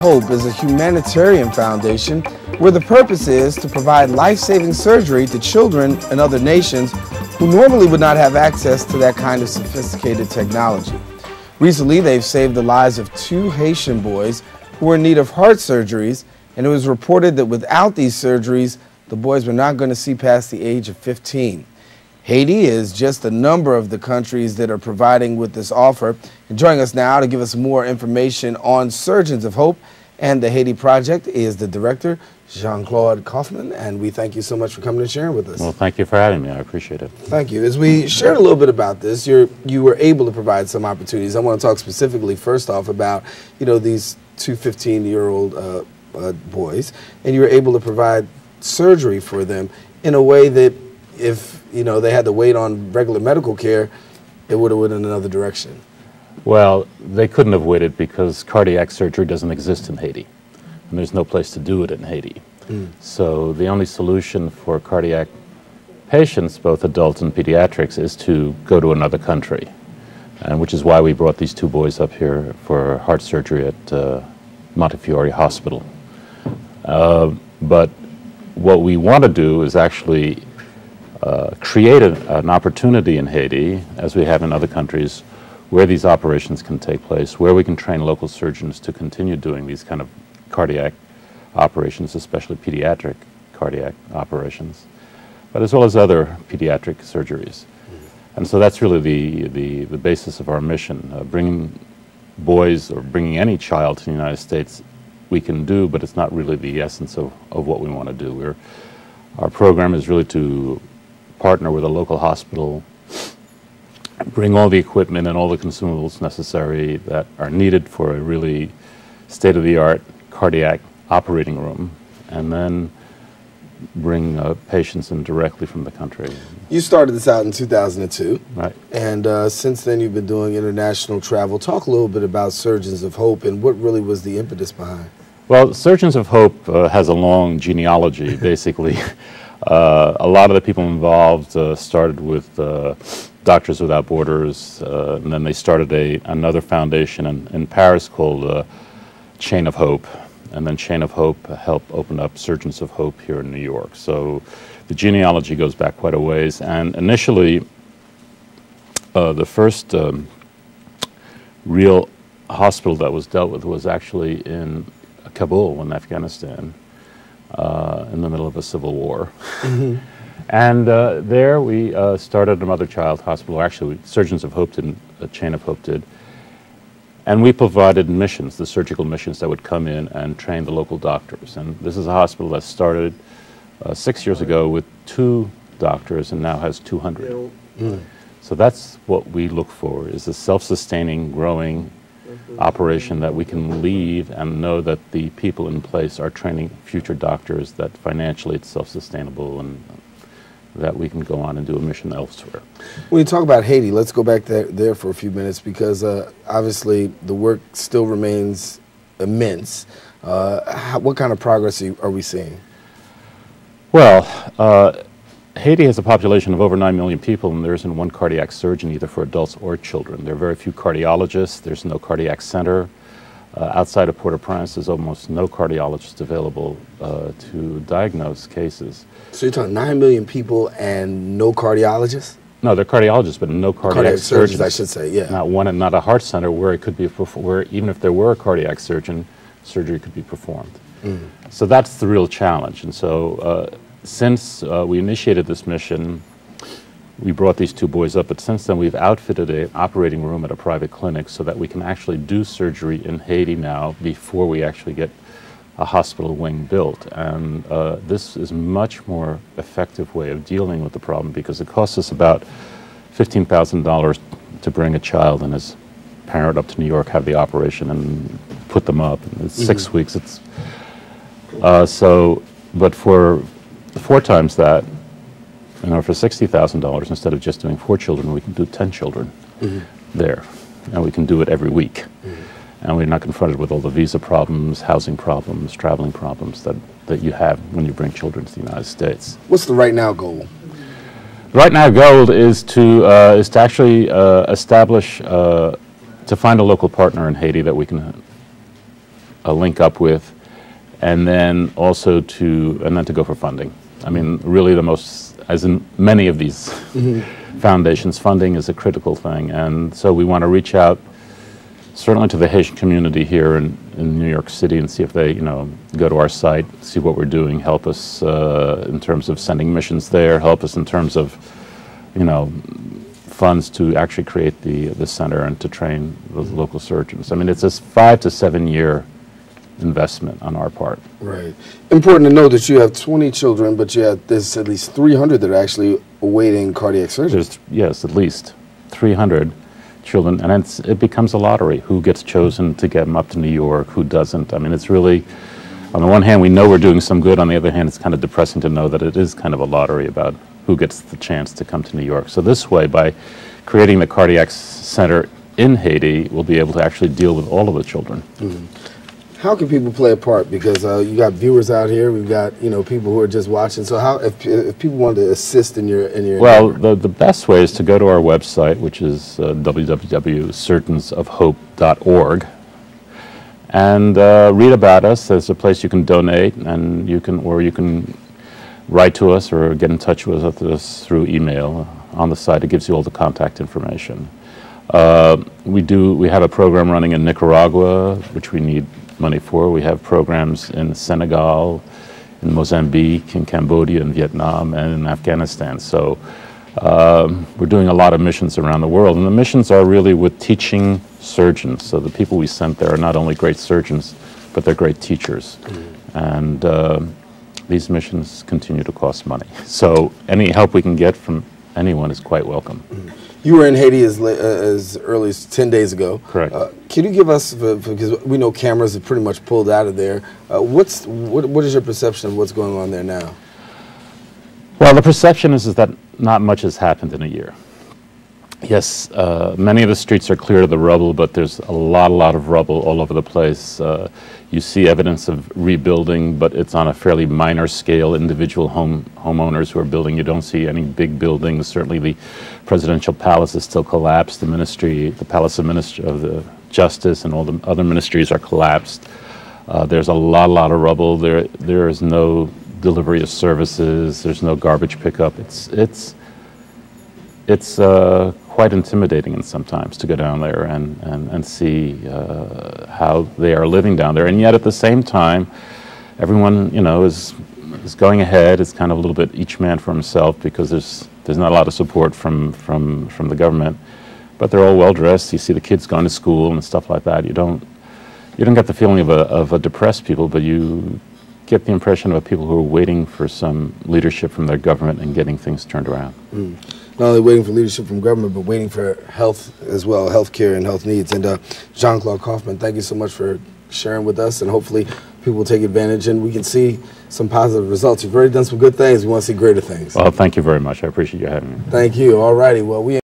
Hope is a humanitarian foundation where the purpose is to provide life-saving surgery to children in other nations who normally would not have access to that kind of sophisticated technology. Recently, they've saved the lives of 2 Haitian boys who were in need of heart surgeries, and it was reported that without these surgeries, the boys were not going to see past the age of 15. Haiti is just a number of the countries that are providing with this offer. And joining us now to give us more information on Surgeons of Hope and the Haiti Project is the director, Jean-Claude Kaufman, and we thank you so much for coming and sharing with us. Well, thank you for having me. I appreciate it. Thank you. As we shared a little bit about this, you were able to provide some opportunities. I want to talk specifically, first off, about these 2 15-year-old boys, and you were able to provide surgery for them in a way that if they had to wait on regular medical care, it would have went in another direction. Well, they couldn't have waited because cardiac surgery doesn't exist in Haiti, and there's no place to do it in Haiti. So the only solution for cardiac patients, both adults and pediatrics, is to go to another country, and which is why we brought these 2 boys up here for heart surgery at Montefiore Hospital. But what we want to do is actually create an opportunity in Haiti, as we have in other countries, where these operations can take place, where we can train local surgeons to continue doing these kind of cardiac operations, especially pediatric cardiac operations, but as well as other pediatric surgeries. And so that's really the basis of our mission. Bringing boys or bringing any child to the United States we can do, but it's not really the essence of what we want to do. Our program is really to partner with a local hospital, bring all the equipment and all the consumables necessary that are needed for a really state-of-the-art cardiac operating room, and then bring patients in directly from the country. You started this out in 2002, right? And since then you've been doing international travel. Talk a little bit about Surgeons of Hope and what really was the impetus behind. Well, Surgeons of Hope has a long genealogy, basically. A lot of the people involved started with Doctors Without Borders, and then they started another foundation in Paris called Chain of Hope, and then Chain of Hope helped open up Surgeons of Hope here in New York. So the genealogy goes back quite a ways, and initially the first real hospital that was dealt with was actually in Kabul in Afghanistan, in the middle of a civil war. And there we started a mother-child hospital. Actually, Surgeons of Hope didn't, Chain of Hope did. And we provided missions, the surgical missions that would come in and train the local doctors. And this is a hospital that started 6 years ago with 2 doctors and now has 200. So that's what we look for, is a self-sustaining, growing operation that we can leave and know that the people in place are training future doctors, that financially it's self-sustainable, and that we can go on and do a mission elsewhere. When you talk about Haiti, let's go back there for a few minutes, because obviously the work still remains immense. What kind of progress are we seeing? Well, Haiti has a population of over 9 million people, and there isn't one cardiac surgeon either for adults or children. There are very few cardiologists. There's no cardiac center. Outside of Port-au-Prince, there's almost no cardiologists available to diagnose cases. So you're talking 9 million people and no cardiologists? No, they're cardiologists, but no cardiac surgeons. I should say, yeah. Not one, and not a heart center where it could be, where even if there were a cardiac surgeon, surgery could be performed. So that's the real challenge. And so since we initiated this mission, we brought these 2 boys up, but since then we've outfitted an operating room at a private clinic so that we can actually do surgery in Haiti now before we actually get a hospital wing built. And this is a much more effective way of dealing with the problem, because it costs us about $15,000 to bring a child and his parent up to New York, have the operation, and put them up. It's 6 weeks. It's but for 4 times that, for $60,000, instead of just doing 4 children, we can do 10 children there, and we can do it every week. And we're not confronted with all the visa problems, housing problems, traveling problems that you have when you bring children to the United States. What's the right now goal? Right now, goal is to actually establish, to find a local partner in Haiti that we can link up with, and then also to go for funding. I mean, really the most, as in many of these foundations, funding is a critical thing, and so we want to reach out certainly to the Haitian community here in New York City and see if they, go to our site, see what we're doing, help us in terms of sending missions there, help us in terms of, funds to actually create the center and to train those local surgeons. I mean, it's a 5 to 7 year investment on our part. Right. Important to know that you have 20 children, but there's at least 300 that are actually awaiting cardiac surgery. Yes, at least 300 children, and it becomes a lottery. Who gets chosen to get them up to New York, who doesn't? I mean, it's really, on the one hand, we know we're doing some good. On the other hand, it's kind of depressing to know that it is kind of a lottery about who gets the chance to come to New York. So this way, by creating the cardiac center in Haiti, we'll be able to actually deal with all of the children. How can people play a part? Because you got viewers out here, we've got people who are just watching. So how, if people want to assist in your well, the best way is to go to our website, which is www.surgeonsofhope.org, and read about us. There's a place you can donate, and you can write to us or get in touch with us through email. On the site, it gives you all the contact information. We have a program running in Nicaragua, which we need money for. We have programs in Senegal, in Mozambique, in Cambodia, in Vietnam, and in Afghanistan. So we're doing a lot of missions around the world, and the missions are really with teaching surgeons. So the people we sent there are not only great surgeons, but they're great teachers. And these missions continue to cost money. So any help we can get from anyone is quite welcome. You were in Haiti as early as 10 days ago. Correct. Can you give us, because we know cameras are pretty much pulled out of there, what is your perception of what's going on there now? Well, the perception is that not much has happened in a year. Yes, many of the streets are clear of the rubble, but there's a lot of rubble all over the place. You see evidence of rebuilding, but it's on a fairly minor scale. Individual homeowners who are building. You don't see any big buildings. Certainly the presidential palace is still collapsed. The Palace of the Justice and all the other ministries are collapsed. There's a lot of rubble. There is no delivery of services. There's no garbage pickup. It's quite intimidating sometimes to go down there and see how they are living down there. And yet at the same time, everyone is going ahead. It's kind of a little bit each man for himself because there's not a lot of support from the government. But they're all well dressed. You see the kids going to school and stuff like that. You don't get the feeling of a depressed people, but you get the impression of people who are waiting for some leadership from their government and getting things turned around. Not only waiting for leadership from government, but waiting for health as well, health care and health needs. And Jean-Claude Kaufman, thank you so much for sharing with us, and hopefully people will take advantage and we can see some positive results. You've already done some good things. We want to see greater things. Well, thank you very much. I appreciate you having me. Thank you. All righty. Well, we